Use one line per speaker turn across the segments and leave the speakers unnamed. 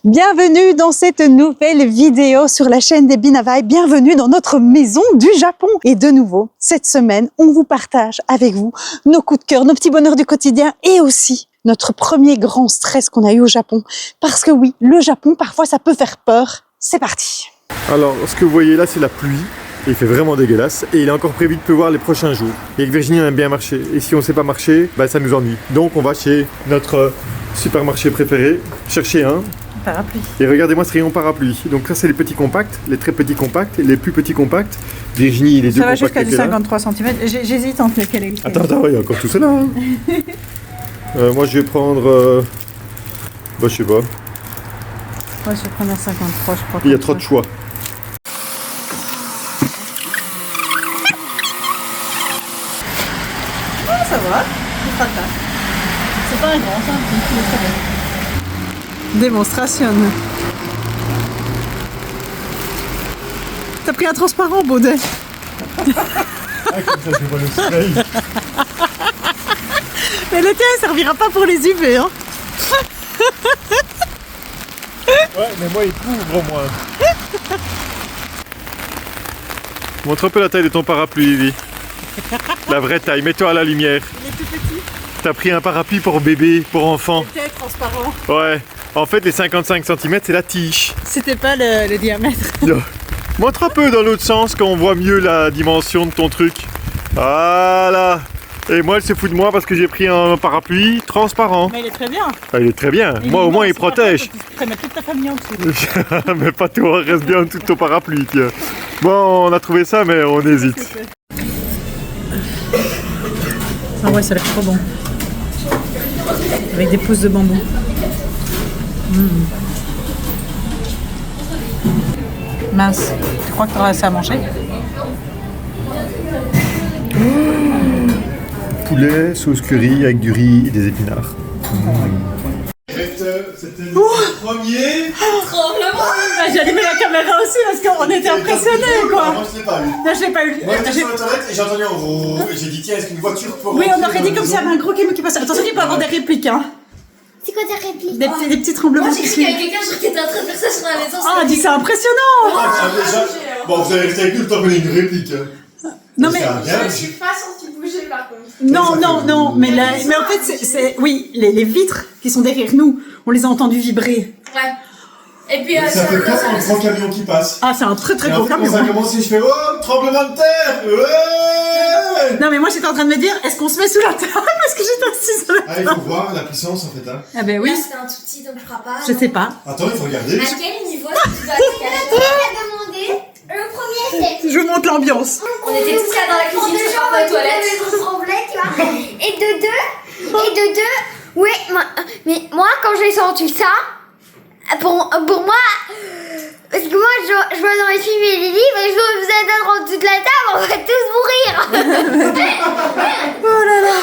Bienvenue dans cette nouvelle vidéo sur la chaîne des Binavai. Bienvenue dans notre maison du Japon. Et de nouveau, cette semaine, on vous partage avec vous nos coups de cœur, nos petits bonheurs du quotidien et aussi notre premier grand stress qu'on a eu au Japon. Parce que oui, le Japon, parfois, ça peut faire peur. C'est parti.
Alors, ce que vous voyez là, c'est la pluie. Il fait vraiment dégueulasse et il est encore prévu de pleuvoir les prochains jours. Et avec Virginie, on aime bien marcher. Et si on ne sait pas marcher, bah, ça nous ennuie. Donc, on va chez notre supermarché préféré, chercher un
Parapluie.
Et regardez-moi ce rayon parapluie. Donc ça, c'est les petits compacts, les très petits compacts, les plus petits compacts. Virginie, les deux compacts.
Ça va jusqu'à du 53 cm. J'hésite entre lequel et lequel.
Attends, il y a encore tout cela. Hein. Moi, je vais prendre... je sais pas.
Ouais, je vais prendre un 53, je crois.
Il y a trop de choix.
Ça va, c'est pas un grand, c'est un petit, il est très bien. Démonstration. T'as pris un transparent, Baudet.
Comme ça, je vois le soleil.
Mais le tien, il servira pas pour les UV, hein.
Ouais, mais moi, il couvre au moins. Montre un peu la taille de ton parapluie, Lily. La vraie taille, mets-toi à la lumière.
Il est tout petit.
T'as pris un parapluie pour bébé, pour enfant.
C'était transparent.
Ouais. En fait, les 55 cm, c'est la tige.
C'était pas le diamètre.
Montre un peu dans l'autre sens quand on voit mieux la dimension de ton truc. Voilà. Et moi, elle se fout de moi parce que j'ai pris un parapluie transparent.
Mais il est très bien.
Ah, il est très bien. Moi, au moins, il protège.
Tu pourrais mettre toute ta famille en dessous.
Mais pas toi, reste bien tout ton parapluie, tiens. Bon, on a trouvé ça, mais on hésite.
Ah ouais, ça a l'air trop bon. Avec des pousses de bambou. Mince, tu crois que tu auras assez à manger?
Poulet, sauce curry avec du riz et des épinards. C'était le premier.
J'ai allumé la caméra aussi parce qu'on était impressionnés, quoi.
Moi, je l'ai pas eu.
Non, je l'ai pas eu.
Moi, j'étais sur la toilette et j'ai entendu un gros. Et j'ai dit, tiens, est-ce qu'une voiture peut
Oui, on
rentrer
aurait
dans
dit
la
comme s'il y
maison?
avait un gros camion qui passait. Attention, il peut avoir des répliques, hein.
C'est quoi ta réplique?
Des petits tremblements.
Moi j'ai cru qu'il y avait quelqu'un qui était en train de faire ça sur la maison.
Ah, dis, c'est impressionnant.
Ah, déjà. Bon, vous allez rester avec nous le temps qu'on ait une réplique. Hein.
Non, mais.
Je suis pas sentie bouger par contre.
Non, mais en fait, c'est. Oui, les vitres qui sont derrière nous, on les a entendus vibrer.
Ouais. Et puis
Ça fait peur un grand camion qui passe.
Ah, c'est un très
Et
gros
en fait,
camion.
quand ça a commencé, je fais oh, tremblement de terre. Ouais.
Non, mais moi j'étais en train de me dire, est-ce qu'on se met sous la table? Parce que j'étais assise sur la
Ah, il faut voir la puissance en fait. Hein.
Ah, ben oui.
là c'était un tout petit donc je crois pas.
Je sais pas.
Attends, il faut regarder.
À quel niveau tu dois te cacher? Le premier c'est.
Je monte l'ambiance.
On était tous là dans la cuisine, je suis pas aux toilettes. Tu vois. Et de deux, oui, mais moi quand j'ai senti ça, pour moi, parce que moi je vois dans les films et les livres et je vois que vous êtes dans toute la table, on va tous mourir.
Oh là là.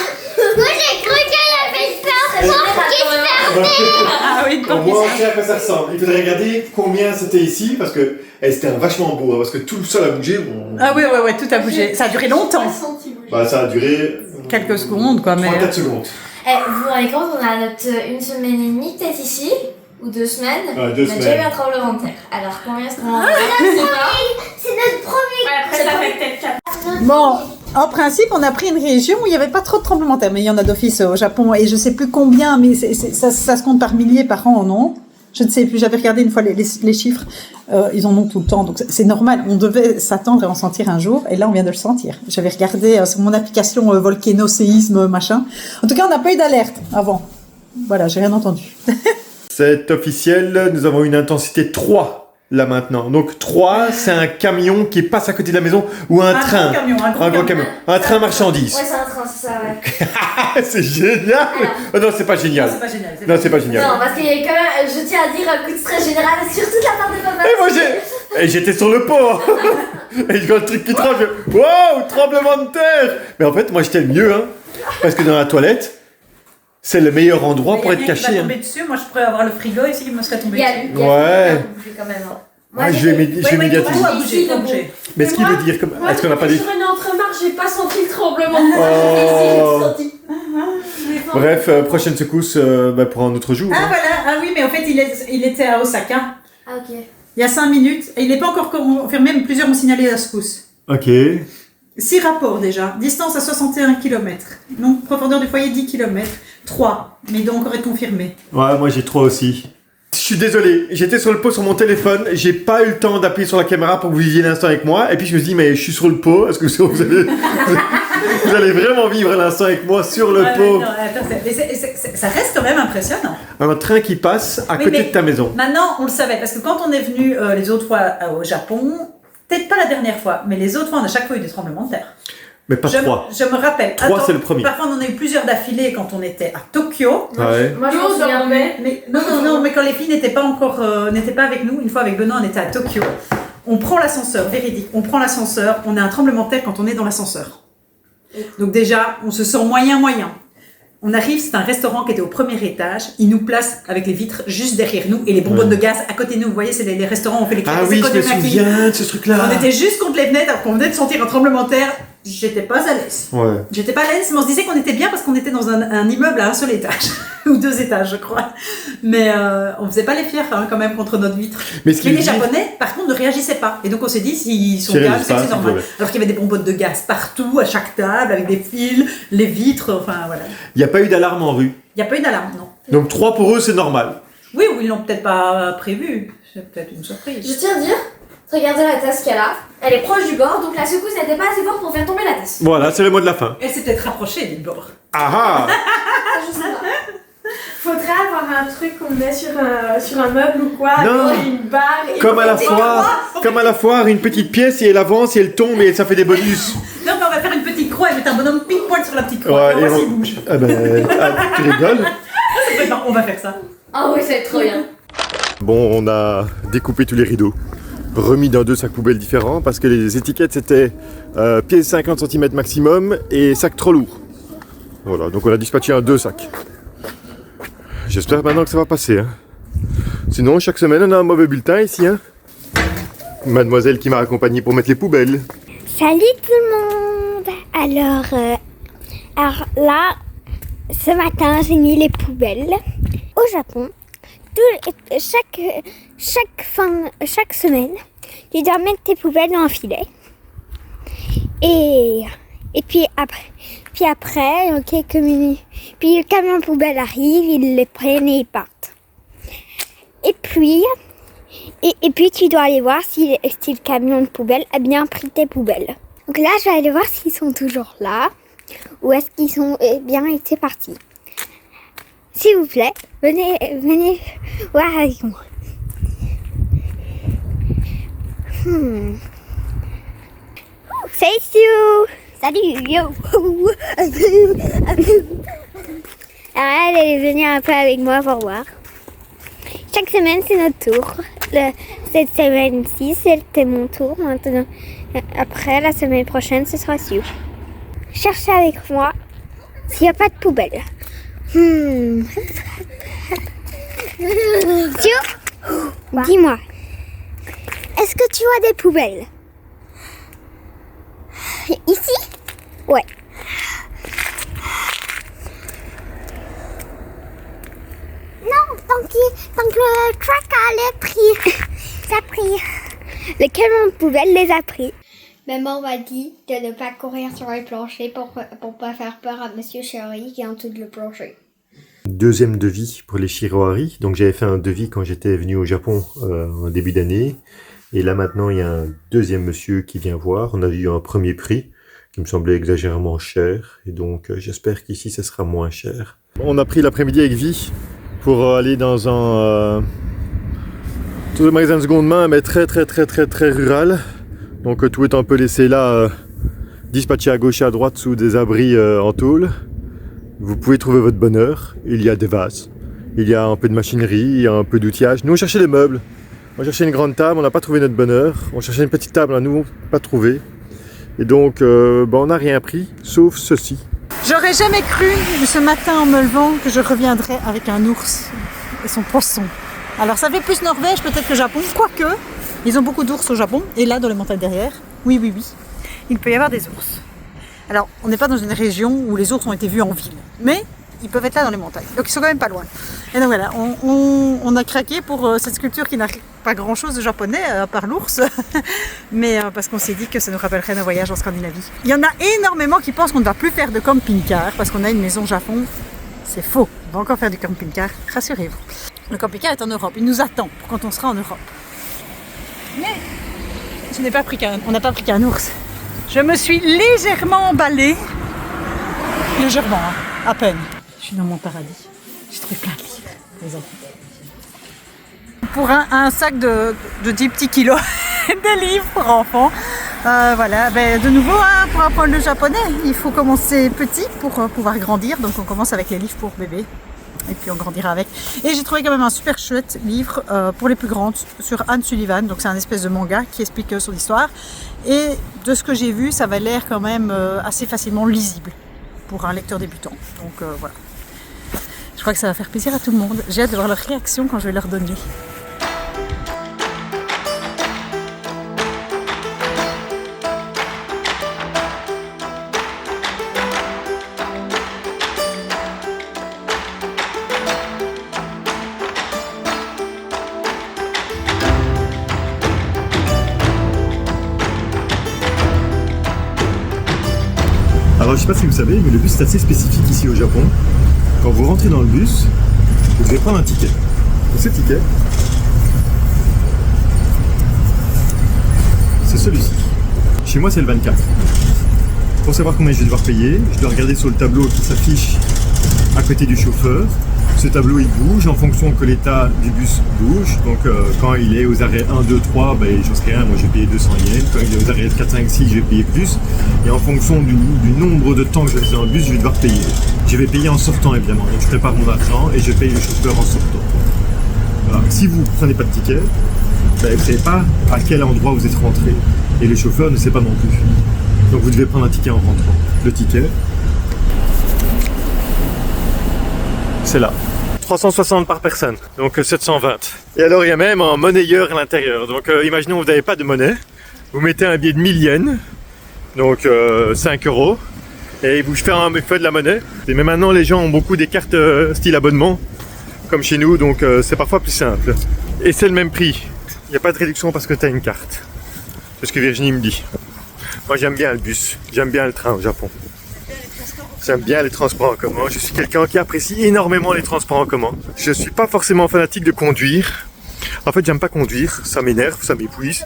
Moi j'ai cru qu'elle avait peur, pour qu'il fermait.
Ah oui,
Au moins, on sait à quoi ça ressemble. Il faudrait regarder combien c'était ici parce que c'était vachement beau. Hein, parce que tout le sol a bougé.
Ah oui, tout a bougé. Ça a duré longtemps.
Bah, ça a duré.
Quelques secondes, quoi, mais.
3-4 secondes.
Vous vous rendez compte, on a notre une semaine et demie peut-être ici, ou 2 semaines.
Ouais, 2
On a déjà eu
semaines.
un tremblement de terre. Alors combien est-ce qu'on
C'est notre premier.
Ouais, après ça fait peut-être 4.
Bon, en principe, on a pris une région où il n'y avait pas trop de tremblements de terre, mais il y en a d'office au Japon, et je sais plus combien, mais ça se compte par milliers par an, non? Je ne sais plus, j'avais regardé une fois les chiffres, ils en ont tout le temps, donc c'est normal, on devait s'attendre à en sentir un jour, et là on vient de le sentir. J'avais regardé sur mon application volcano, séisme, machin. En tout cas, on n'a pas eu d'alerte avant. Voilà, j'ai rien entendu.
C'est officiel, nous avons une intensité 3 là maintenant. Donc 3, c'est un camion qui passe à côté de la maison ou un train. Un gros camion. Un train marchandise.
Ouais, c'est un train, c'est ça, ouais.
C'est génial. Oh non, c'est pas génial.
C'est pas génial.
Non, c'est pas génial.
Non, parce qu'il y a quand même, je tiens à dire, un coup de stress général sur toute la part de papa.
Et moi j'étais sur le pont. Et je vois le truc qui tremble, je fais wow, tremblement de terre. Mais en fait, moi j'étais le mieux, hein, parce que dans la toilette, c'est le meilleur endroit pour être caché. Hein.
Dessus. Moi, je pourrais avoir le frigo ici qui me serait tombé
Il y a
dessus.
il y a
Ouais.
bougé quand même. Hein.
Ouais, je vais médiatiser.
Tout a bougé, tout a bougé.
Mais ce qu'il veut dire, est-ce qu'on n'a pas dit
Sur une entremarche, j'ai pas senti le tremblement.
Oh.
J'ai senti.
Bref, prochaine secousse pour un autre jour.
Ah
hein.
voilà, ah oui, mais en fait, il était à Osaka.
Ah, ok.
Il y a 5 minutes, et il n'est pas encore confirmé, mais plusieurs ont signalé la secousse.
Ok.
6 rapports déjà. Distance à 61 km. Donc, profondeur du foyer 10 km. 3, mais il doit encore être confirmé.
Ouais, moi j'ai 3 aussi. Je suis désolé, j'étais sur le pot sur mon téléphone, j'ai pas eu le temps d'appuyer sur la caméra pour que vous viviez l'instant avec moi, et puis je me suis dit, mais je suis sur le pot, est-ce que vous allez vraiment vivre l'instant avec moi sur le pot?
Non, attends, ça reste quand même impressionnant.
Un train qui passe à
Oui,
côté
mais
de ta maison.
Maintenant, on le savait, parce que quand on est venu les autres fois au Japon, peut-être pas la dernière fois, mais les autres fois, on a chaque fois eu des tremblements de terre.
Mais pas 3.
Je me rappelle.
3, c'est le premier.
Parfois, on en a eu plusieurs d'affilée quand on était à Tokyo.
Ouais.
Moi, je m'en souviens.
Mais non, mais quand les filles n'étaient pas encore, n'étaient pas avec nous, une fois avec Benoît, on était à Tokyo. On prend l'ascenseur, véridique. On prend l'ascenseur. On a un tremblement de terre quand on est dans l'ascenseur. Donc déjà, on se sent moyen. On arrive, c'est un restaurant qui était au premier étage. Il nous place avec les vitres juste derrière nous et les bonbonnes de gaz à côté de nous. Vous voyez, c'est les restaurants, on fait les
Ah oui, je me souviens de ce truc-là.
On était juste contre les fenêtres, alors qu'on venait de sentir un tremblement de terre. J'étais pas à l'aise.
Ouais.
J'étais pas à l'aise, mais on se disait qu'on était bien parce qu'on était dans un immeuble à un seul étage. Ou 2 étages, je crois. Mais on faisait pas les fiers quand même contre notre vitre.
Mais
les Japonais, par contre, ne réagissaient pas. Et donc on s'est dit, s'ils sont calmes, c'est que c'est normal. Alors qu'il y avait des bonbonnes de gaz partout, à chaque table, avec des fils, les vitres, enfin voilà.
Il n'y a pas eu d'alarme en rue.
Il n'y a pas eu d'alarme, non.
Donc 3 pour eux, c'est normal.
Oui, ou ils l'ont peut-être pas prévu. C'est peut-être une surprise.
Je tiens à dire, regardez la tasse qu'elle a. Elle est proche du bord, donc la secousse n'était pas assez forte pour faire tomber la tasse.
Voilà, c'est le mot de la fin.
Elle s'est peut-être rapprochée du bord.
Ah ah.
Je sais pas.
Faudrait avoir un truc qu'on met sur un meuble ou quoi,
Non.
avec une barre. Et
Comme à la foire, une petite pièce et elle avance et elle tombe et ça fait des bonus.
Non, mais on va faire une petite croix et mettre un bonhomme ping-poil sur la petite croix.
Ouais,
et on
et
voit
on-
s'il bouge.
Ah ben, tu rigoles.
On va faire ça.
Ah oui, ça va être trop bien.
Bon, on a découpé tous les rideaux, remis dans 2 sacs poubelles différents parce que les étiquettes c'était pièce 50 cm maximum et sac trop lourd. Voilà, donc on a dispatché en 2 sacs. J'espère maintenant que ça va passer. Hein. Sinon, chaque semaine on a un mauvais bulletin ici. Hein. Mademoiselle qui m'a accompagné pour mettre les poubelles.
Salut tout le monde. Alors là, ce matin, j'ai mis les poubelles. Au Japon, chaque semaine, tu dois mettre tes poubelles dans un filet. Et puis après, quelques minutes, puis le camion poubelle arrive, ils les prennent et ils partent. Et puis tu dois aller voir si le camion de poubelle a bien pris tes poubelles. Donc là, je vais aller voir s'ils sont toujours là ou est-ce qu'ils sont bien et c'est parti. S'il vous plaît, venez voir avec moi. Salut, yo. Alors elle est venue un peu avec moi pour voir. Chaque semaine, c'est notre tour. Cette semaine-ci, c'était mon tour. Maintenant, après, la semaine prochaine, ce sera Sue. Cherchez avec moi s'il n'y a pas de poubelle. Sue, dis-moi, est-ce que tu as des poubelles? Ici? Ouais. Non, tant que le truck a pris. Ça a pris. Le camion de poubelle les a pris. Maman m'a dit de ne pas courir sur le plancher pour pas faire peur à Monsieur Chéri qui est en dessous de le plancher.
Deuxième devis pour les Shirohari. Donc j'avais fait un devis quand j'étais venu au Japon en début d'année. Et là maintenant il y a un deuxième monsieur qui vient voir. On a eu un premier prix qui me semblait exagérément cher. Et donc j'espère qu'ici ça sera moins cher. On a pris l'après-midi avec Vi pour aller dans un magasin de seconde main, mais très rural. Donc tout est un peu laissé là, dispatché à gauche et à droite sous des abris en tôle. Vous pouvez trouver votre bonheur. Il y a des vases, il y a un peu de machinerie, il y a un peu d'outillage. Nous on cherchait des meubles, on cherchait une grande table, on n'a pas trouvé notre bonheur. On cherchait une petite table, nous pas trouvé. Et donc on n'a rien pris, sauf ceci.
J'aurais jamais cru ce matin en me levant que je reviendrais avec un ours et son poisson. Alors ça fait plus Norvège peut-être que Japon, quoique ils ont beaucoup d'ours au Japon, et là dans les montagnes derrière, oui, il peut y avoir des ours. Alors on n'est pas dans une région où les ours ont été vus en ville, mais ils peuvent être là dans les montagnes. Donc ils sont quand même pas loin. Et donc voilà, on a craqué pour cette sculpture qui n'a pas grand chose de japonais, à part l'ours. Mais parce qu'on s'est dit que ça nous rappellerait nos voyages en Scandinavie. Il y en a énormément qui pensent qu'on ne va plus faire de camping-car parce qu'on a une maison Japon. C'est faux, on va encore faire du camping-car, rassurez-vous. Le camping-car est en Europe, il nous attend pour quand on sera en Europe. Mais on n'a pas pris qu'un ours. Je me suis légèrement emballée. Légèrement, hein, à peine. Je suis dans mon paradis. J'ai trouvé plein de livres, les enfants. Pour un sac de 10 petits kilos de livres pour enfants. Voilà, de nouveau, hein, pour apprendre le japonais, il faut commencer petit pour pouvoir grandir. Donc on commence avec les livres pour bébé. Et puis on grandira avec. Et j'ai trouvé quand même un super chouette livre pour les plus grandes sur Anne Sullivan. Donc c'est un espèce de manga qui explique son histoire. Et de ce que j'ai vu, ça avait l'air quand même assez facilement lisible pour un lecteur débutant. Donc voilà. Je crois que ça va faire plaisir à tout le monde. J'ai hâte de voir leur réaction quand je vais leur donner.
Alors je sais pas si vous savez, mais le bus est assez spécifique ici au Japon. Quand vous rentrez dans le bus, vous devez prendre un ticket. Et ce ticket, c'est celui-ci. Chez moi c'est le 24. Pour savoir combien je vais devoir payer, je dois regarder sur le tableau qui s'affiche à côté du chauffeur. Ce tableau il bouge en fonction que l'état du bus bouge. Donc quand il est aux arrêts 1, 2, 3, j'en sais rien, moi je vais payer 200 yens. Quand il est aux arrêts 4, 5, 6, je vais payer plus. Et en fonction du nombre de temps que je reste dans le bus, je vais devoir payer. Je vais payer en sortant évidemment. Donc je prépare mon argent et je paye le chauffeur en sortant. Voilà. Si vous ne prenez pas de ticket, vous ne savez pas à quel endroit vous êtes rentré. Et le chauffeur ne sait pas non plus. Donc vous devez prendre un ticket en rentrant. Le ticket, c'est là. 360 par personne, donc 720. Et alors il y a même un monnayeur à l'intérieur. Donc imaginons que vous n'avez pas de monnaie, vous mettez un billet de 1000 yens, donc 5 €, et vous faites de la monnaie. Mais maintenant les gens ont beaucoup des cartes style abonnement, comme chez nous, donc c'est parfois plus simple. Et c'est le même prix, il n'y a pas de réduction parce que tu as une carte. C'est ce que Virginie me dit. Moi j'aime bien le bus, j'aime bien le train au Japon. J'aime bien les transports en commun, je suis quelqu'un qui apprécie énormément les transports en commun. Je suis pas forcément fanatique de conduire. En fait, j'aime pas conduire, ça m'énerve, ça m'épuise.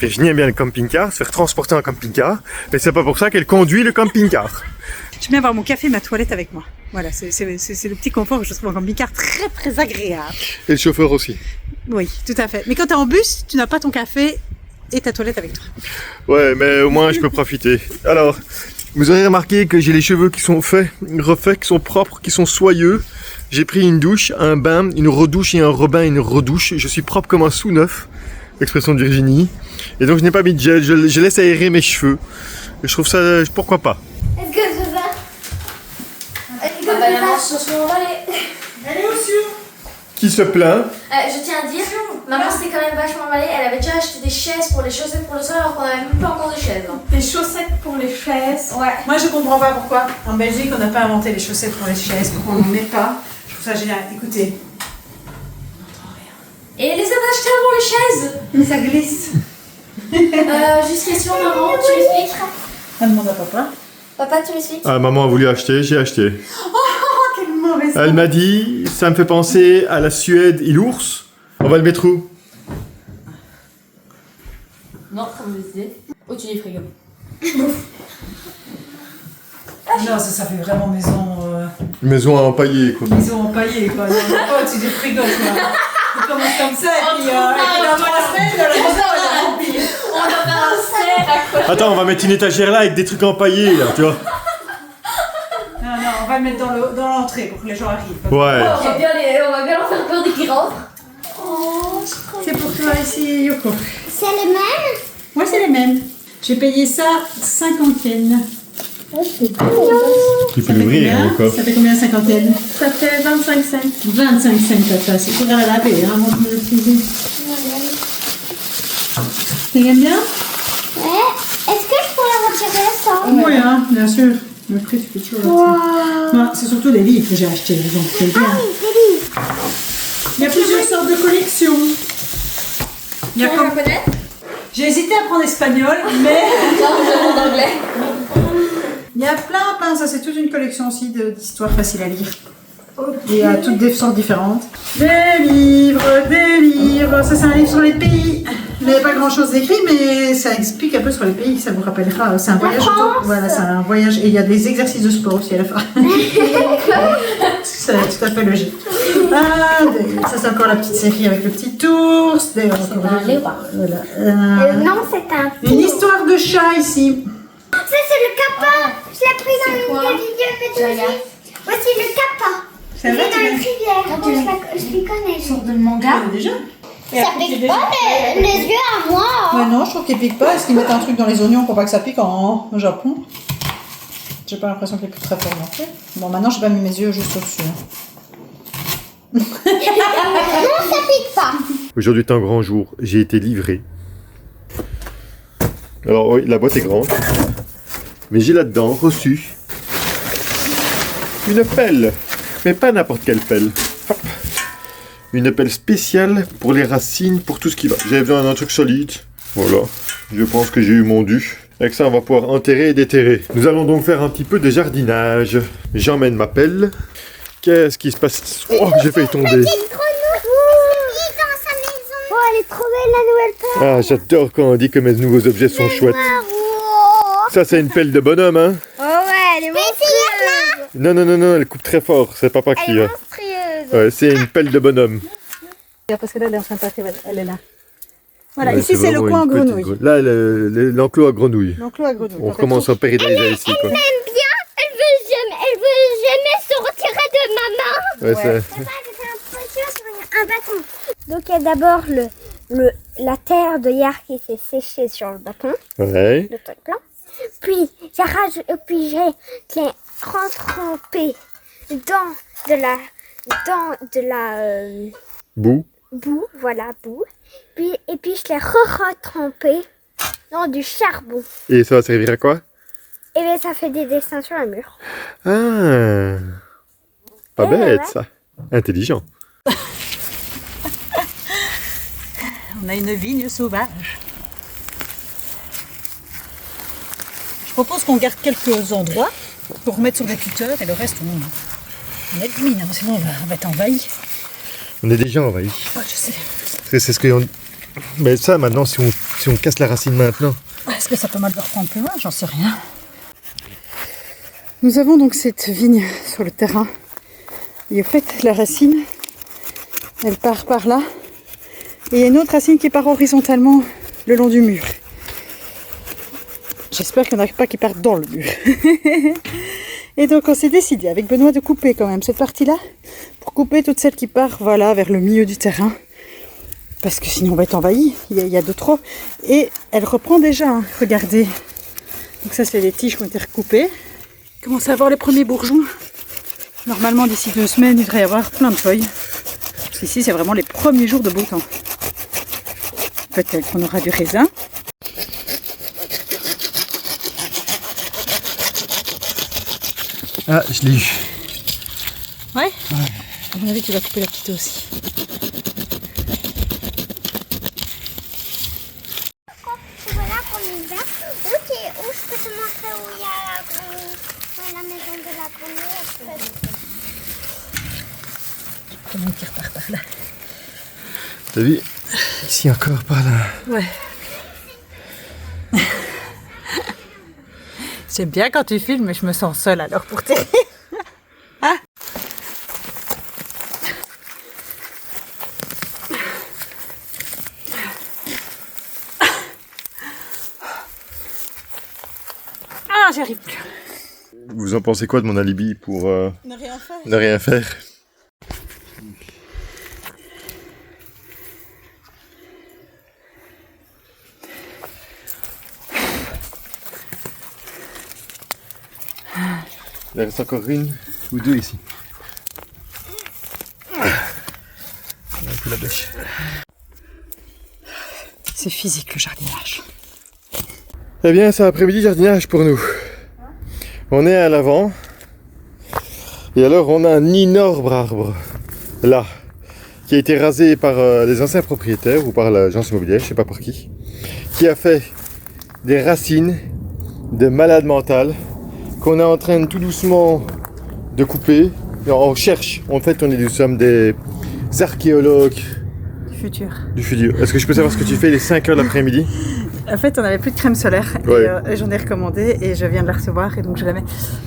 Virginie aime bien le camping-car, se faire transporter en camping-car, mais c'est pas pour ça qu'elle conduit le camping-car.
J'aime bien avoir mon café et ma toilette avec moi. Voilà, c'est le petit confort que je trouve en camping-car très très agréable.
Et le chauffeur aussi.
Oui, tout à fait. Mais quand tu es en bus, tu n'as pas ton café et ta toilette avec toi.
Ouais, mais au moins je peux profiter. Alors, vous aurez remarqué que j'ai les cheveux qui sont refaits, qui sont propres, qui sont soyeux. J'ai pris une douche, un bain, une redouche et un rebain et une redouche. Je suis propre comme un sous-neuf, l'expression de Virginie. Et donc je n'ai pas mis de gel, je laisse aérer mes cheveux. Et je trouve ça, pourquoi pas.
Est-ce que je vais... Est-ce que je vais...
se sont emballés. Allez au sûr.
Qui se plaint?
Je tiens à dire, maman s'était quand même vachement emballée. Elle avait déjà acheté des chaises pour les chaussettes pour le sol alors qu'on n'avait même pas encore de chaises. Hein.
Des chaussettes pour les chaises.
Ouais.
Moi je comprends pas pourquoi en Belgique on n'a pas inventé les chaussettes pour les chaises, pourquoi on n'en met pas. Je trouve ça génial. Écoutez. On n'entend rien.
Et les a achetés avant les chaises.
Ça glisse.
Juste question, maman, tu m'expliques?
On demande à papa.
Papa, tu m'expliques?
Ah, maman a voulu acheter, j'ai acheté.
Quelle mauvaise.
Elle m'a dit, ça me fait penser à la Suède et l'ours. On va le mettre où?
Non, comme je disais. Au-dessus du frigo.
Non, ça fait vraiment maison.
Maison empaillée, quoi.
Maison empaillée, quoi. Non, pas au-dessus du frigo, quoi. On commence comme ça, et puis dans 3 semaines, la maison, elle est remplie.
On va faire un cerf à quoi?
Attends, on va mettre une étagère là avec des trucs empaillés, là, tu vois.
Non, on va le mettre dans l'entrée pour que les gens arrivent.
Ouais.
On va bien leur faire peur dès qu'ils rentrent.
Oh,
C'est pour toi ici, Yoko.
c'est les mêmes?
Moi, c'est les mêmes. J'ai payé ça 50 yens.
Tu peux l'ouvrir, encore.
Ça fait combien 50 yens?
Ça fait 25 cents.
25 cents, papa. C'est pour la laver, hein, avant de l'utiliser. Tu l'aimes bien?
Ouais. Est-ce que je pourrais retirer ça?
Oui, hein, bien sûr. Le prix, tu peux toujours l'acheter. Non, c'est surtout des livres que j'ai achetés, donc c'est bien. Il y a plusieurs sortes de collections. Il y a comme...
japonais?
J'ai hésité à prendre espagnol, mais...
Non, je demande anglais.
Il y a plein, ça c'est toute une collection aussi d'histoires faciles à lire. Et il y a toutes des sortes différentes. Des livres, ça c'est un livre sur les pays. Il n'y avait pas grand chose d'écrit, mais ça explique un peu sur les pays, ça vous rappellera. C'est un voyage auto. Voilà, c'est un voyage. Et il y a des exercices de sport aussi à la fin. C'est tout à fait logique. Ça c'est encore la petite série avec le petit ours.
C'est un léopard.
Voilà.
Non, c'est un...
Une histoire de chat ici.
Ça, c'est le kappa. Je l'ai pris dans une vidéo méthodique. Voici le kappa.
C'est vrai,
dans
tu
une
l'as-
rivière. Je les connais.
Sorte de manga.
Déjà.
Ça pique pas les yeux à moi.
Ouais, non, je trouve qu'ils piquent pas. Est-ce qu'ils mettent un truc dans les oignons pour pas que ça pique au Japon? J'ai pas l'impression qu'il pique très fort non plus. Bon, maintenant j'ai pas mis mes yeux juste au-dessus.
Non, ça pique pas.
Aujourd'hui est un grand jour, j'ai été livré. Alors oui, la boîte est grande. Mais j'ai là-dedans reçu une pelle. Mais pas n'importe quelle pelle. Hop. Une pelle spéciale pour les racines, pour tout ce qui va. J'avais besoin d'un truc solide. Voilà. Je pense que j'ai eu mon dû. Avec ça, on va pouvoir enterrer et déterrer. Nous allons donc faire un petit peu de jardinage. J'emmène ma pelle. Qu'est-ce qui se passe? Oh, j'ai failli tomber.
Dans sa maison. Oh, elle est trop belle la nouvelle pelle.
Ah, j'adore quand on dit que mes nouveaux objets sont chouettes. Ça, c'est une pelle de bonhomme, hein?
Oh ouais, elle est monstrueuse.
Non, elle coupe très fort. C'est papa qui...
Elle est monstrueuse.
Ouais, c'est une pelle de bonhomme.
Parce que là, elle est en train de passer, elle est là. Voilà,
Ouais,
ici c'est le
vraiment
coin
une petite
grenouille.
Là, l'enclos à grenouille.
L'enclos à grenouille.
On
En fait,
commence à périodiser ici, quoi.
Elle veut jamais sortir de ma main.
Ouais,
Ouais.
c'est...
Papa, j'ai fait un poisson sur un bâton.
Donc il y a d'abord la terre de hier qui s'est séchée sur le bâton,
Ouais.
le truc là. Puis j'ai retrempé dans de la
Boue.
boue, voilà, boue. Et puis je l'ai retrempé dans du charbon.
Et ça va servir à quoi?
Et bien ça fait des dessins sur le mur.
Ah. Pas
Ouais,
bête,
ouais.
ça. Intelligent.
On a une vigne sauvage. Je propose qu'on garde quelques endroits pour remettre sur des tuteurs et le reste on élimine, hein, sinon on va être envahi.
On est déjà envahi.
Ouais, je sais.
C'est ce que... Mais ça, maintenant, si on casse la racine maintenant...
Est-ce que ça peut mal le reprendre plus loin? J'en sais rien. Nous avons donc cette vigne sur le terrain. Et au fait, la racine, elle part par là. Et il y a une autre racine qui part horizontalement le long du mur. J'espère qu'il n'y en a pas qui partent dans le mur. Et donc on s'est décidé avec Benoît de couper quand même cette partie-là pour couper toute celle qui part voilà, vers le milieu du terrain. Parce que sinon on va être envahi, il y a de trop. Et elle reprend déjà, hein. Regardez. Donc ça c'est les tiges qui ont été recoupées. Il commence à avoir les premiers bourgeons. Normalement d'ici 2 semaines il devrait y avoir plein de feuilles. Parce qu'ici c'est vraiment les premiers jours de beau temps. Peut-être qu'on aura du raisin.
Ah, je l'ai eu.
Ouais. À mon avis tu vas couper la petite aussi.
Voilà qu'on y va. Où je peux te montrer où il y a la maison de la grenouille.
Comment il repart par là.
T'as vu? Ici encore, par là.
Ouais. J'aime bien quand tu filmes, mais je me sens seule alors pour t'aider. Hein? Ah, j'y arrive plus.
Vous en pensez quoi de mon alibi pour
Ne rien faire.
ne rien faire? Il en reste encore une ou deux ici. Un peu la bêche.
C'est physique le jardinage.
Eh bien, c'est après-midi jardinage pour nous. On est à l'avant. Et alors on a un énorme arbre là qui a été rasé par les anciens propriétaires ou par l'agence immobilière, je sais pas par qui a fait des racines de malade mental qu'on est en train de tout doucement de couper. Et on cherche, en fait nous sommes des archéologues
Futur.
du futur. Est-ce que je peux savoir ce que tu fais les 5h l'après-midi?
En fait, on n'avait plus de crème solaire
Ouais.
et j'en ai recommandé et je viens de la recevoir et donc je la mets.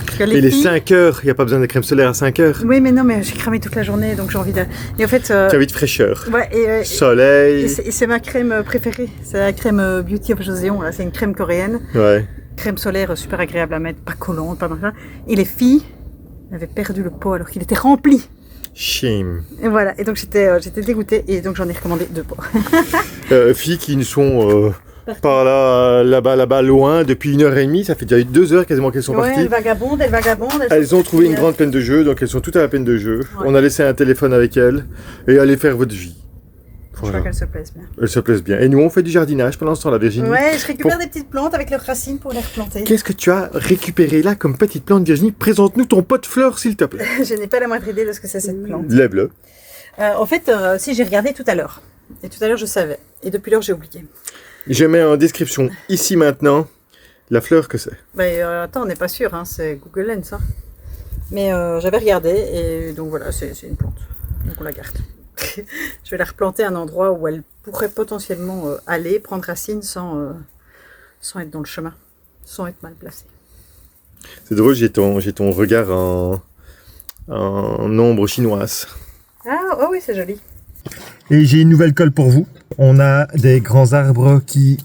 Parce que
Et les
filles-
5h, il n'y a pas besoin de crème solaire à 5h.
Oui, mais non, mais j'ai cramé toute la journée donc j'ai envie de. Et en fait.
Tu as envie de fraîcheur.
Ouais,
Soleil.
et c'est ma crème préférée. C'est la crème Beauty of Joseon. Là, c'est une crème coréenne.
Ouais.
Crème solaire super agréable à mettre, pas collante, pas machin. Et les filles avaient perdu le pot alors qu'il était rempli.
Shame.
Et voilà. Et donc j'étais dégoûtée et donc j'en ai recommandé 2 pots.
Filles qui ne sont par là-bas, loin, depuis 1h30, ça fait déjà 2h quasiment qu'elles sont
Ouais,
parties.
elles vagabondent.
Elles ont trouvé une grande peine de jeu, donc elles sont toutes à la peine de jeu.
Ouais.
On a laissé un téléphone avec elles et allez faire votre vie.
Je crois
Voilà.
qu'elles se plaisent bien.
Elles se plaisent bien. Et nous, on fait du jardinage pendant ce temps-là, Virginie.
Ouais, je récupère
Pour-
des petites plantes avec leurs racines pour les replanter.
Qu'est-ce que tu as récupéré là comme petite plante, Virginie? Présente-nous ton pot de fleurs, s'il te plaît.
Je n'ai pas la moindre idée de ce que c'est cette plante.
Lève-le.
En fait, si j'ai regardé tout à l'heure. Et tout à l'heure, je savais. Et depuis lors, j'ai oublié.
Je mets en description, ici maintenant, la fleur que c'est.
Bah, attends, on n'est pas sûr, hein, c'est Google Lens. Hein. Mais j'avais regardé et donc voilà, c'est une plante. Donc on la garde. Je vais la replanter à un endroit où elle pourrait potentiellement aller, prendre racine sans être dans le chemin, sans être mal placée.
C'est drôle, j'ai ton regard en ombre chinoise.
Ah, oh oui, c'est joli.
Et j'ai une nouvelle colle pour vous. On a des grands arbres qui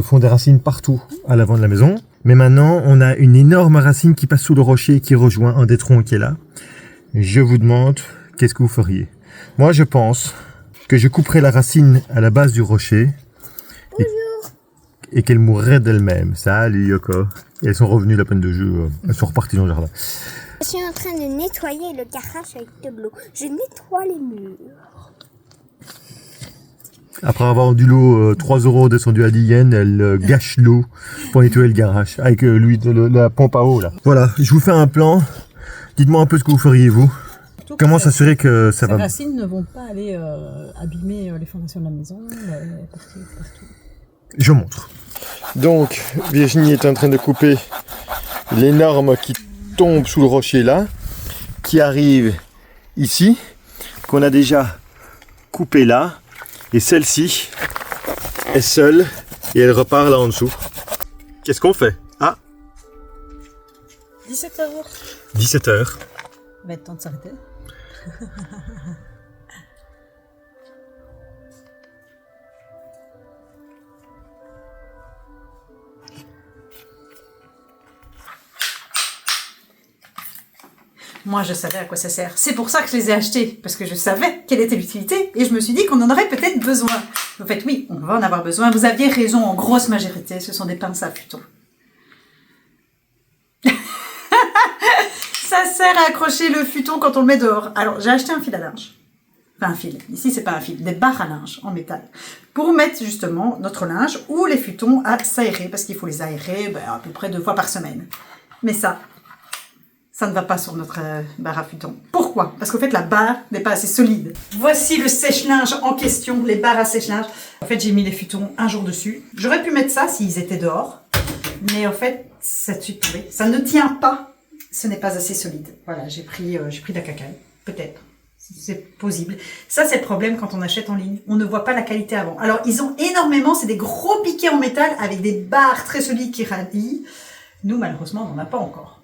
font des racines partout à l'avant de la maison. Mais maintenant, on a une énorme racine qui passe sous le rocher et qui rejoint un des troncs qui est là. Je vous demande, qu'est-ce que vous feriez? Moi, je pense que je couperais la racine à la base du rocher. Et qu'elle mourrait d'elle-même. Salut Yoko. Et elles sont revenues la peine de jeu. Elles sont reparties dans le jardin.
Je suis en train de nettoyer le garage avec de l'eau. Je nettoie les murs.
Après avoir du l'eau 3 € descendu à 10 yens, elle gâche l'eau pour nettoyer le garage avec la pompe à eau là. Voilà, je vous fais un plan. Dites-moi un peu ce que vous feriez vous. Comment s'assurer que ça va?
racines ne vont pas aller abîmer les fondations de la maison, partout.
Je montre. Donc, Virginie est en train de couper l'énorme qui tombe sous le rocher là, qui arrive ici, qu'on a déjà coupé là, et celle-ci est seule et elle repart là en dessous. Qu'est-ce qu'on fait? Ah,
17h.
17h.
Il va être temps de s'arrêter. Moi, je savais à quoi ça sert. C'est pour ça que je les ai achetés, parce que je savais quelle était l'utilité, et je me suis dit qu'on en aurait peut-être besoin. En fait, oui, on va en avoir besoin. Vous aviez raison, en grosse majorité, ce sont des pinces à futon. Ça sert à accrocher le futon quand on le met dehors. Alors, j'ai acheté un fil à linge. Enfin, un fil. Ici, c'est pas un fil. Des barres à linge en métal. Pour mettre justement notre linge ou les futons à s'aérer, parce qu'il faut les aérer à peu près 2 fois par semaine. Mais ça ne va pas sur notre barre à futons. Pourquoi? Parce qu'en fait, la barre n'est pas assez solide. Voici le sèche-linge en question, les barres à sèche-linge. En fait, j'ai mis les futons un jour dessus. J'aurais pu mettre ça s'ils étaient dehors. Mais en fait, ça tue tombé. Ça ne tient pas. Ce n'est pas assez solide. Voilà, j'ai pris de la cacaille. Peut-être. C'est possible. Ça, c'est le problème quand on achète en ligne. On ne voit pas la qualité avant. Alors, ils ont énormément, c'est des gros piquets en métal avec des barres très solides qui rallient. Nous, malheureusement, on n'en a pas encore.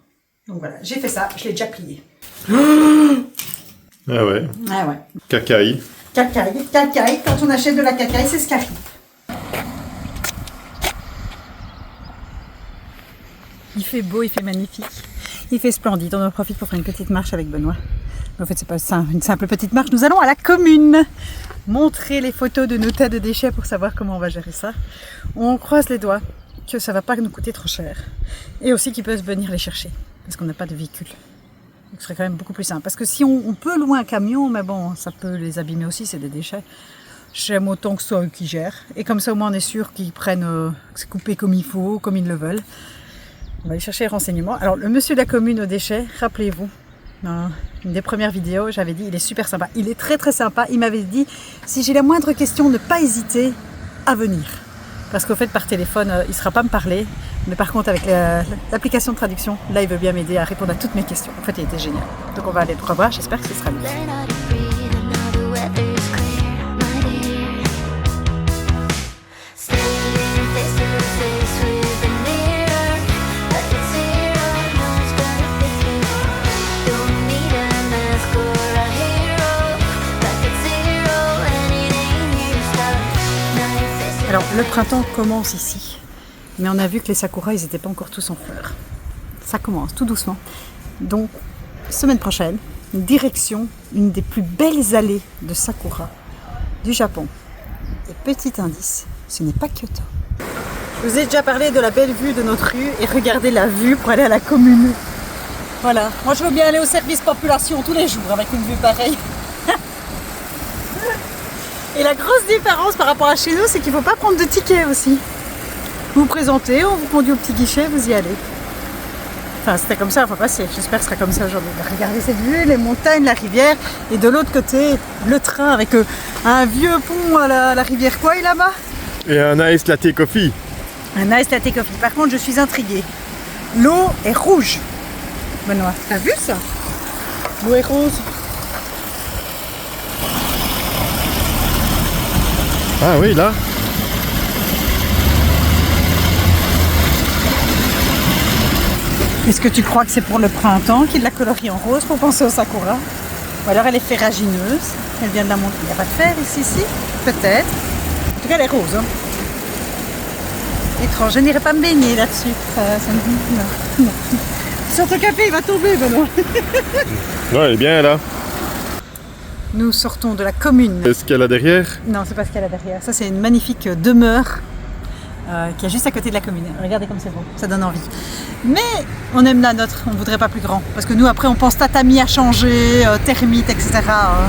Donc voilà, j'ai fait ça, je l'ai déjà plié.
Ah ouais,
Ah ouais.
cacaille.
Cacaille, quand on achète de la cacaille, c'est ce qui arrive. Il fait beau, il fait magnifique. Il fait splendide, on en profite pour faire une petite marche avec Benoît. En fait, c'est pas une simple petite marche, nous allons à la commune montrer les photos de nos tas de déchets pour savoir comment on va gérer ça. On croise les doigts que ça va pas nous coûter trop cher. Et aussi qu'ils peuvent venir les chercher, parce qu'on n'a pas de véhicule. Donc ce serait quand même beaucoup plus simple. Parce que si on peut louer un camion, mais bon, ça peut les abîmer aussi, c'est des déchets. J'aime autant que ce soit eux qui gèrent. Et comme ça, au moins, on est sûr qu'ils prennent, que c'est coupé comme il faut, comme ils le veulent. On va aller chercher les renseignements. Alors, le monsieur de la commune aux déchets, rappelez-vous, dans une des premières vidéos, j'avais dit, il est super sympa. Il est très très sympa. Il m'avait dit, si j'ai la moindre question, ne pas hésiter à venir. Parce qu'au fait, par téléphone, il ne saura pas me parler. Mais par contre, avec l'application de traduction, là, il veut bien m'aider à répondre à toutes mes questions. En fait, il était génial. Donc, on va aller le revoir. J'espère que ce sera lui. Alors, le printemps commence ici, mais on a vu que les sakuras, ils n'étaient pas encore tous en fleurs. Ça commence tout doucement. Donc, semaine prochaine, direction une des plus belles allées de sakura du Japon. Et petit indice, ce n'est pas Kyoto. Je vous ai déjà parlé de la belle vue de notre rue et regardez la vue pour aller à la commune. Voilà, moi je veux bien aller au service population tous les jours avec une vue pareille. Et la grosse différence par rapport à chez nous, c'est qu'il ne faut pas prendre de ticket aussi. Vous vous présentez, on vous conduit au petit guichet, vous y allez. Enfin, c'était comme ça, il faut passer. J'espère que ce sera comme ça aujourd'hui. Regardez cette vue, les montagnes, la rivière. Et de l'autre côté, le train avec un vieux pont à la rivière Kouai là-bas.
Et un ice latte coffee.
Un ice latte coffee. Par contre, je suis intriguée. L'eau est rouge. Benoît, t'as vu ça? L'eau est rose.
Ah oui, là.
Est-ce que tu crois que c'est pour le printemps qu'il l'a coloriée en rose pour penser au sakura? Ou alors elle est ferragineuse, elle vient de la monter. Il n'y a pas de fer ici, peut-être. En tout cas, elle est rose. Hein. Étrange, je n'irai pas me baigner là-dessus. Ça me... Non. Sur ton café, il va tomber, Benoît.
Ouais, elle est bien là.
Nous sortons de la commune.
Est-ce qu'elle a derrière?
Non, c'est pas ce qu'elle a derrière. Ça, c'est une magnifique demeure qui est juste à côté de la commune. Regardez comme c'est beau, ça donne envie. Mais on aime la nôtre, on ne voudrait pas plus grand. Parce que nous, après, on pense tatami à changer, termites, etc.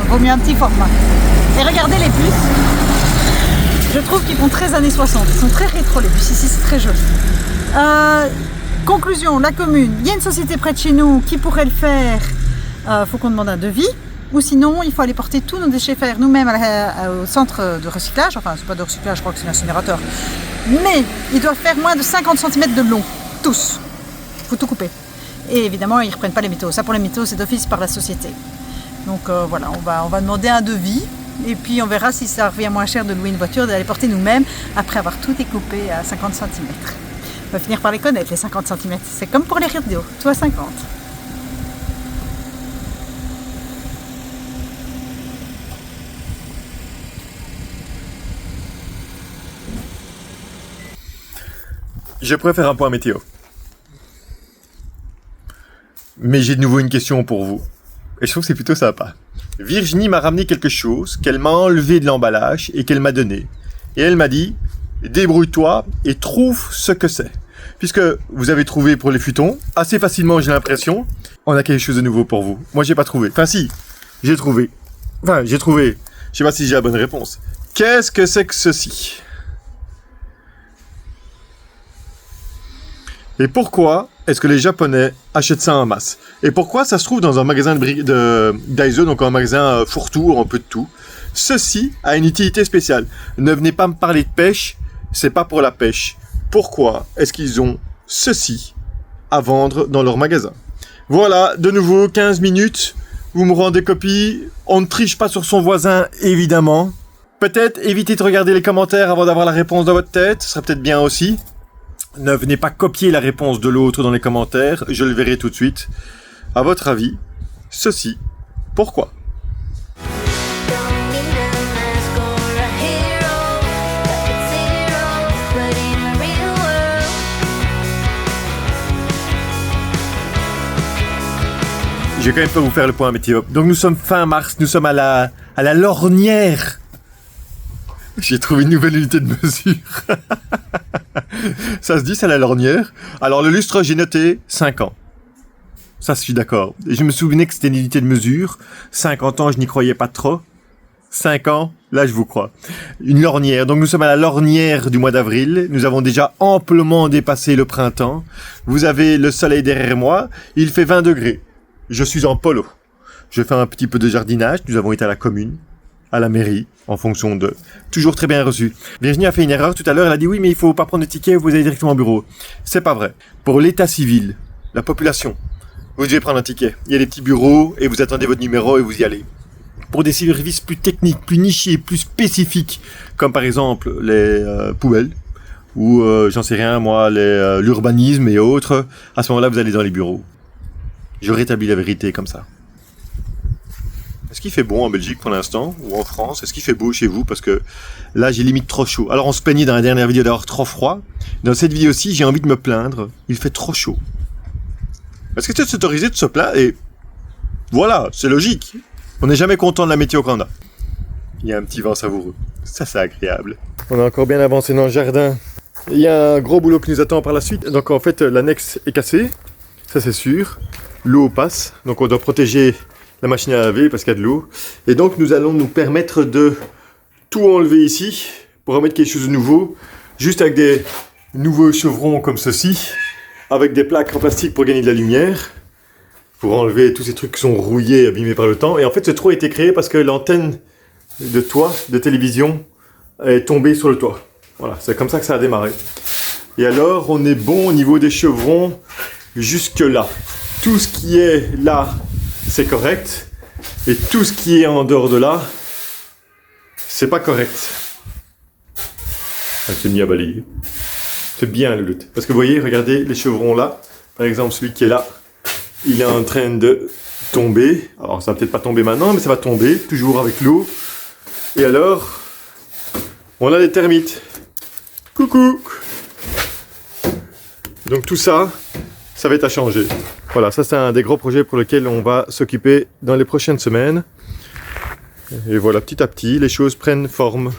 Vaut mieux un petit format. Et regardez les bus. Je trouve qu'ils font très années 60. Ils sont très rétro, les bus. Ici, c'est très joli. Conclusion, la commune. Il y a une société près de chez nous qui pourrait le faire. Faut qu'on demande un devis. Ou sinon, il faut aller porter tous nos déchets faire nous-mêmes au centre de recyclage. Enfin, c'est pas de recyclage, je crois que c'est l'incinérateur. Mais ils doivent faire moins de 50 cm de long. Tous. Il faut tout couper. Et évidemment, ils ne reprennent pas les métaux. Ça, pour les métaux, c'est d'office par la société. Donc voilà, on va demander un devis. Et puis, on verra si ça revient moins cher de louer une voiture, d'aller porter nous-mêmes, après avoir tout découpé à 50 cm. On va finir par les connaître, les 50 cm. C'est comme pour les rideaux, tout à 50.
Je préfère un point météo. Mais j'ai de nouveau une question pour vous. Et je trouve que c'est plutôt sympa. Virginie m'a ramené quelque chose qu'elle m'a enlevé de l'emballage et qu'elle m'a donné. Et elle m'a dit, débrouille-toi et trouve ce que c'est. Puisque vous avez trouvé pour les futons, assez facilement j'ai l'impression, on a quelque chose de nouveau pour vous. Moi j'ai pas trouvé. Enfin si, j'ai trouvé. Je sais pas si j'ai la bonne réponse. Qu'est-ce que c'est que ceci ? Et pourquoi est-ce que les Japonais achètent ça en masse? Et pourquoi ça se trouve dans un magasin de Daiso, donc un magasin fourre-tout, un peu de tout? Ceci a une utilité spéciale. Ne venez pas me parler de pêche, c'est pas pour la pêche. Pourquoi est-ce qu'ils ont ceci à vendre dans leur magasin? Voilà, de nouveau, 15 minutes, vous me rendez copie, on ne triche pas sur son voisin, évidemment. Peut-être évitez de regarder les commentaires avant d'avoir la réponse dans votre tête, ce serait peut-être bien aussi. Ne venez pas copier la réponse de l'autre dans les commentaires, je le verrai tout de suite. À votre avis, ceci, pourquoi ? Je vais quand même pas vous faire le point météo. Donc nous sommes fin mars, nous sommes à la lorgnière. J'ai trouvé une nouvelle unité de mesure. Ça se dit, c'est la lorgnière. Alors le lustre, j'ai noté 5 ans. Ça, je suis d'accord. Et je me souvenais que c'était une unité de mesure. 50 ans, je n'y croyais pas trop. 5 ans, là je vous crois. Une lornière. Donc nous sommes à la lornière du mois d'avril. Nous avons déjà amplement dépassé le printemps. Vous avez le soleil derrière moi. Il fait 20 degrés. Je suis en polo. Je fais un petit peu de jardinage. Nous avons été à la commune, à la mairie, en fonction de... Toujours très bien reçu. Virginie a fait une erreur tout à l'heure. Elle a dit oui, mais il faut pas prendre de ticket, vous allez directement au bureau. C'est pas vrai. Pour l'état civil, la population, vous devez prendre un ticket. Il y a des petits bureaux et vous attendez votre numéro et vous y allez. Pour des services plus techniques, plus nichés, plus spécifiques, comme par exemple les poubelles, ou j'en sais rien moi, l'urbanisme et autres, à ce moment-là vous allez dans les bureaux. Je rétablis la vérité comme ça. Est-ce qu'il fait bon en Belgique pour l'instant, ou en France? Est-ce qu'il fait beau chez vous? Parce que là j'ai limite trop chaud. Alors on se plaignait dans la dernière vidéo d'avoir trop froid. Dans cette vidéo-ci j'ai envie de me plaindre, il fait trop chaud. Est-ce que c'est autorisé de se plaindre? Et voilà, c'est logique. On n'est jamais content de la météo qu'on a. Il y a un petit vent savoureux. Ça, c'est agréable. On a encore bien avancé dans le jardin. Il y a un gros boulot qui nous attend par la suite. Donc en fait, l'annexe est cassée. Ça, c'est sûr. L'eau passe. Donc on doit protéger la machine à laver parce qu'il y a de l'eau. Et donc nous allons nous permettre de tout enlever ici pour remettre quelque chose de nouveau. Juste avec des nouveaux chevrons comme ceci. Avec des plaques en plastique pour gagner de la lumière. Pour enlever tous ces trucs qui sont rouillés, abîmés par le temps. Et en fait, ce trou a été créé parce que l'antenne de toit, de télévision, est tombée sur le toit. Voilà, c'est comme ça que ça a démarré. Et alors, on est bon au niveau des chevrons jusque là. Tout ce qui est là, c'est correct. Et tout ce qui est en dehors de là, c'est pas correct. Ah, c'est mis à balayer. C'est bien le lutte. Parce que vous voyez, regardez les chevrons là. Par exemple, celui qui est là. Il est en train de tomber. Alors, ça va peut-être pas tomber maintenant, mais ça va tomber, toujours avec l'eau. Et alors, on a des termites. Coucou! Donc tout ça, ça va être à changer. Voilà, ça c'est un des gros projets pour lesquels on va s'occuper dans les prochaines semaines. Et voilà, petit à petit, les choses prennent forme.